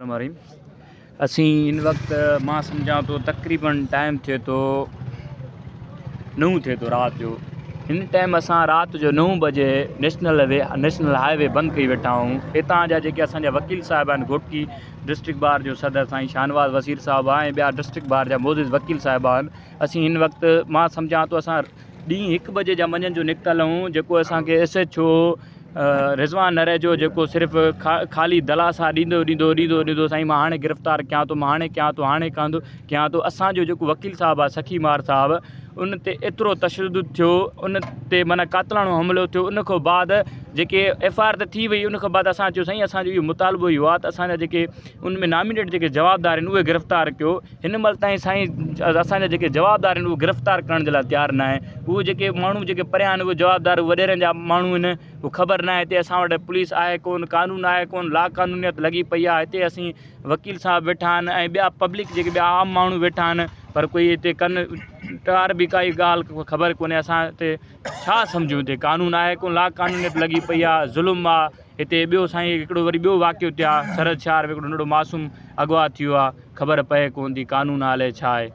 हमारी असी इन वक्त मां समझा तो तकरीबन टाइम थे तो 9 थे तो रात जो इन टाइम असां रात जो 9 बजे नेशनल हाईवे बंद कई वेठा हूँ। हितां जा जेके असांजा वकील साहब आहिनि घोटकी डिस्ट्रिक्ट बार जो सदर साईं शाहनवाज़ वसीर साहब आहे, ॿिया डिस्ट्रिक्ट बार जा मोज़िज़ वकील साहब आहिनि। असीं हिन वक्त मां सम्झा तो असां ॾींहुं 1 बजे जा मंझंदि जो निकितल हूँ, जेको असांखे SHO रिज़वान नरेजो जेको सिर्फ़ु ख़ाली दलासा ॾींदो साईं मां हाणे गिरफ़्तार कयां थो, मां हाणे कयां थो। असांजो जेको वकील साहब आहे सखीमार साहब, उन ते एतिरो तशद्दुद थियो, उन ते माना कातलाणो हमिलो थियो। उन खां बाद जेके FIR त थी वई, उन खां बाद असां चयो साईं असांजो इहो मुतालबो इहो आहे त असांजा जेके उन में नामिनेट जेके जवाबदार आहिनि उहे गिरफ़्तार कयो। हिन महिल ताईं साईं असांजा जेके जवाबदार आहिनि उहे गिरफ़्तार करण जे लाइ तयारु न आहे। उहे जेके माण्हू जेके परियां आहिनि उहे जवाबदार वॾेरनि जा माण्हू आहिनि, उहो ख़बर न आहे। हिते असां वटि पुलिस आहे कोन, कानून आहे कोन, ला कानूनियत लॻी पई आहे। हिते असीं वकील साहब वेठा आहिनि ऐं ॿिया पब्लिक जेके ॿिया आम माण्हू वेठा आहिनि, पर कोई हिते तार बि काई ॻाल्हि ख़बर कोन्हे। असां हिते छा सम्झूं, हिते कानून आहे कोन, ला कानूनियत लॻी पई आहे, ज़ुल्म आहे हिते। ॿियो साईं हिकिड़ो वरी ॿियो वाक़ियो थियो आहे सरहद शहर में, हिकिड़ो नंढो मासूम अगवा थियो आहे, ख़बर पए कोन थी कानून हाल छा आहे।